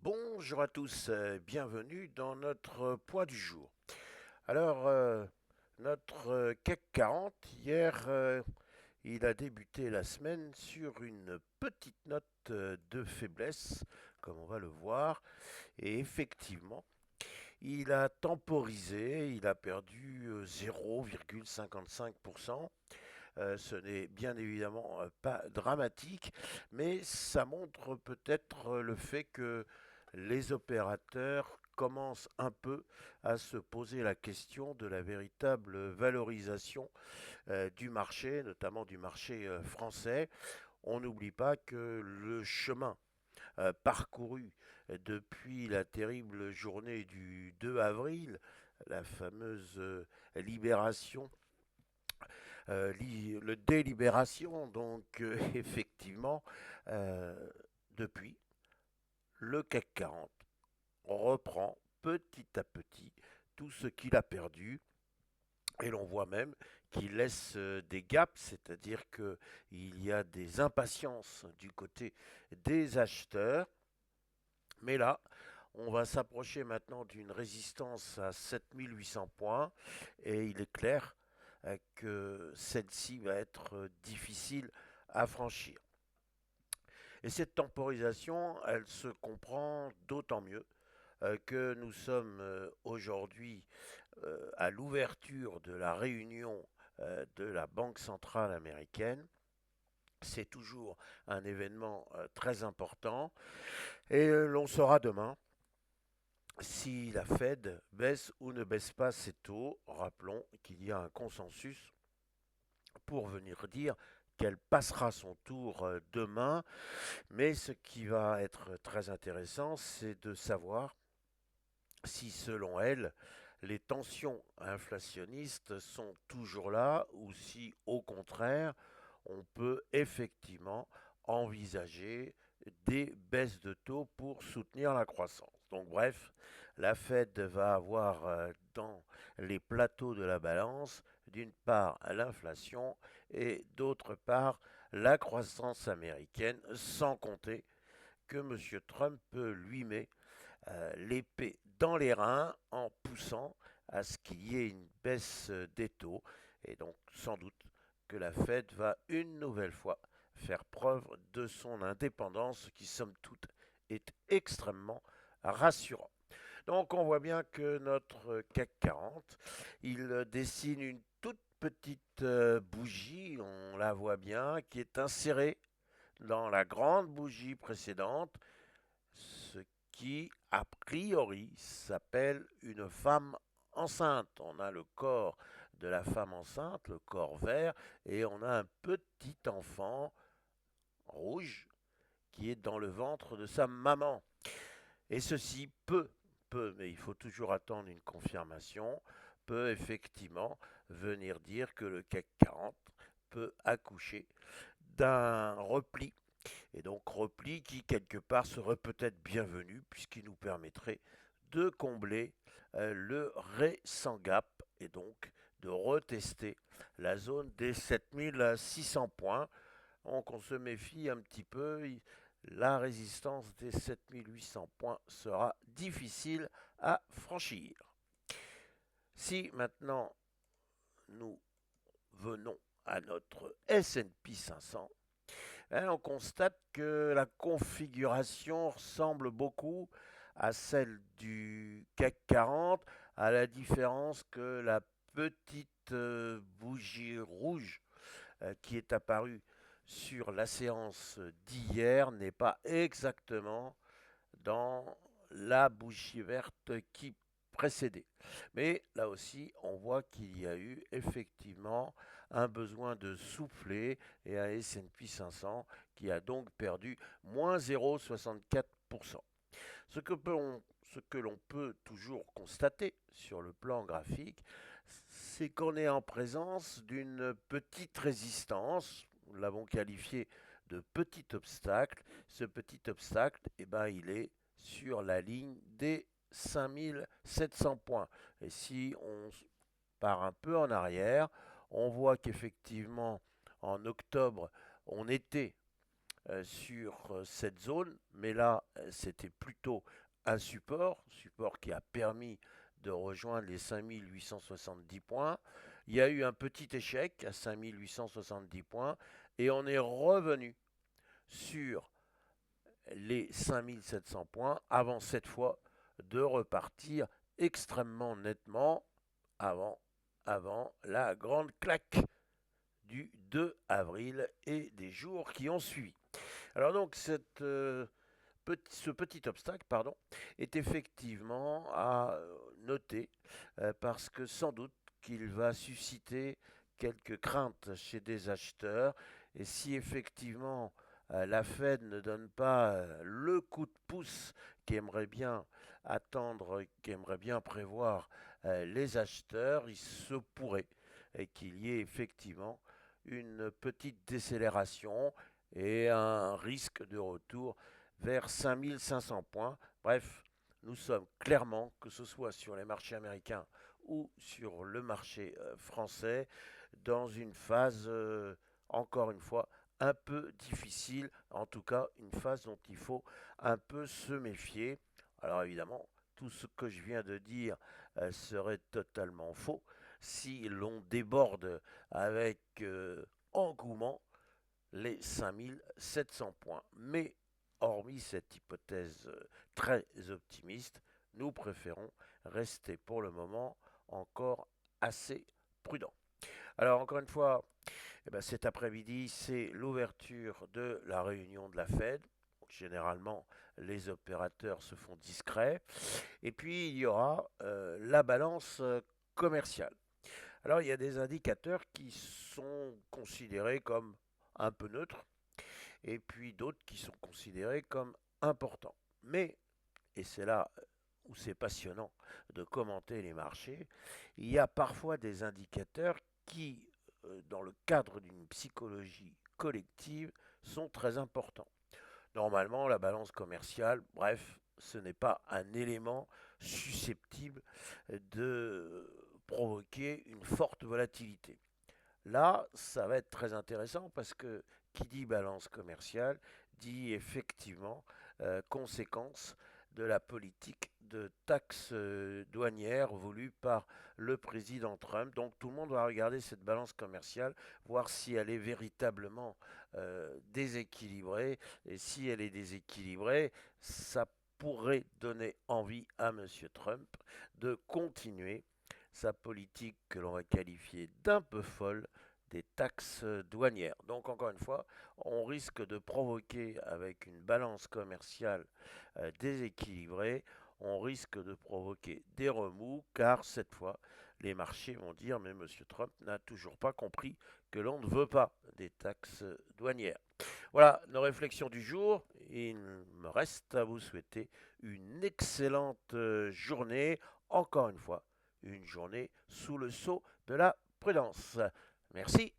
Bonjour à tous, bienvenue dans notre point du jour. Alors, notre CAC 40, hier, il a débuté la semaine sur une petite note de faiblesse, comme on va le voir, et effectivement, il a temporisé, il a perdu 0,55%. Ce n'est bien évidemment pas dramatique, mais ça montre peut-être le fait que les opérateurs commencent un peu à se poser la question de la véritable valorisation du marché, notamment du marché français. On n'oublie pas que le chemin parcouru depuis la terrible journée du 2 avril, la fameuse libération le délibération, donc effectivement, euh, depuis, le CAC 40 reprend petit à petit tout ce qu'il a perdu. Et l'on voit même qu'il laisse des gaps, c'est-à-dire qu'il y a des impatiences du côté des acheteurs. Mais là, on va s'approcher maintenant d'une résistance à 7800 points et il est clair que celle-ci va être difficile à franchir. Et cette temporisation, elle se comprend d'autant mieux que nous sommes aujourd'hui à l'ouverture de la réunion de la Banque centrale américaine. C'est toujours un événement très important et l'on saura demain si la Fed baisse ou ne baisse pas ses taux. Rappelons qu'il y a un consensus pour venir dire qu'elle passera son tour demain. Mais ce qui va être très intéressant, c'est de savoir si, selon elle, les tensions inflationnistes sont toujours là ou si, au contraire, on peut effectivement envisager des baisses de taux pour soutenir la croissance. Donc bref, la Fed va avoir dans les plateaux de la balance, d'une part l'inflation et d'autre part la croissance américaine, sans compter que M. Trump lui met l'épée dans les reins en poussant à ce qu'il y ait une baisse des taux. Et donc sans doute que la Fed va une nouvelle fois faire preuve de son indépendance, ce qui somme toute est extrêmement rassurant. Donc on voit bien que notre CAC 40, il dessine une toute petite bougie, on la voit bien, qui est insérée dans la grande bougie précédente, ce qui, a priori, s'appelle une femme enceinte. On a le corps de la femme enceinte, le corps vert, et on a un petit enfant rouge qui est dans le ventre de sa maman. Et ceci peut, mais il faut toujours attendre une confirmation, peut effectivement venir dire que le CAC 40 peut accoucher d'un repli. Et donc repli qui quelque part serait peut-être bienvenu puisqu'il nous permettrait de combler le récent gap et donc de retester la zone des 7600 points. Donc on se méfie un petit peu. La résistance des 7800 points sera difficile à franchir. Si maintenant nous venons à notre S&P 500, on constate que la configuration ressemble beaucoup à celle du CAC 40, à la différence que la petite bougie rouge qui est apparue sur la séance d'hier n'est pas exactement dans la bougie verte qui précédait. Mais là aussi, on voit qu'il y a eu effectivement un besoin de souffler et un S&P 500 qui a donc perdu moins 0,64%. Ce que, ce que l'on peut toujours constater sur le plan graphique, c'est qu'on est en présence d'une petite résistance, nous l'avons qualifié de petit obstacle. Ce petit obstacle, eh ben, il est sur la ligne des 5700 points. Et si on part un peu en arrière, on voit qu'effectivement, en octobre, on était sur cette zone, mais là, c'était plutôt un support qui a permis de rejoindre les 5870 points. Il y a eu un petit échec à 5870 points et on est revenu sur les 5700 points avant cette fois de repartir extrêmement nettement avant, avant la grande claque du 2 avril et des jours qui ont suivi. Alors donc ce petit obstacle est effectivement à noter parce que sans doute qu'il va susciter quelques craintes chez des acheteurs et si effectivement la Fed ne donne pas le coup de pouce qu'aimerait bien attendre, qu'aimerait bien prévoir les acheteurs, il se pourrait qu'il y ait effectivement une petite décélération et un risque de retour vers 5500 points. Bref, nous sommes clairement, que ce soit sur les marchés américains ou sur le marché français, dans une phase, encore une fois, un peu difficile, en tout cas une phase dont il faut un peu se méfier. Alors évidemment, tout ce que je viens de dire serait totalement faux si l'on déborde avec engouement les 5700 points. Mais hormis cette hypothèse très optimiste, nous préférons rester pour le moment encore assez prudents. Alors encore une fois, cet après-midi, c'est l'ouverture de la réunion de la Fed. Généralement, les opérateurs se font discrets. Et puis, il y aura la balance commerciale. Alors, il y a des indicateurs qui sont considérés comme un peu neutres, et puis d'autres qui sont considérés comme importants. Mais, et c'est là où c'est passionnant de commenter les marchés, il y a parfois des indicateurs qui, dans le cadre d'une psychologie collective, sont très importants. Normalement, la balance commerciale, bref, ce n'est pas un élément susceptible de provoquer une forte volatilité. Là, ça va être très intéressant parce que qui dit balance commerciale dit effectivement conséquence de la politique de taxes douanières voulue par le président Trump. Donc tout le monde va regarder cette balance commerciale, voir si elle est véritablement déséquilibrée. Et si elle est déséquilibrée, ça pourrait donner envie à M. Trump de continuer sa politique que l'on va qualifier d'un peu folle des taxes douanières. Donc encore une fois, on risque de provoquer avec une balance commerciale déséquilibrée, on risque de provoquer des remous car cette fois, les marchés vont dire mais M. Trump n'a toujours pas compris que l'on ne veut pas des taxes douanières. Voilà nos réflexions du jour. Il me reste à vous souhaiter une excellente journée. Encore une fois, une journée sous le sceau de la prudence. Merci.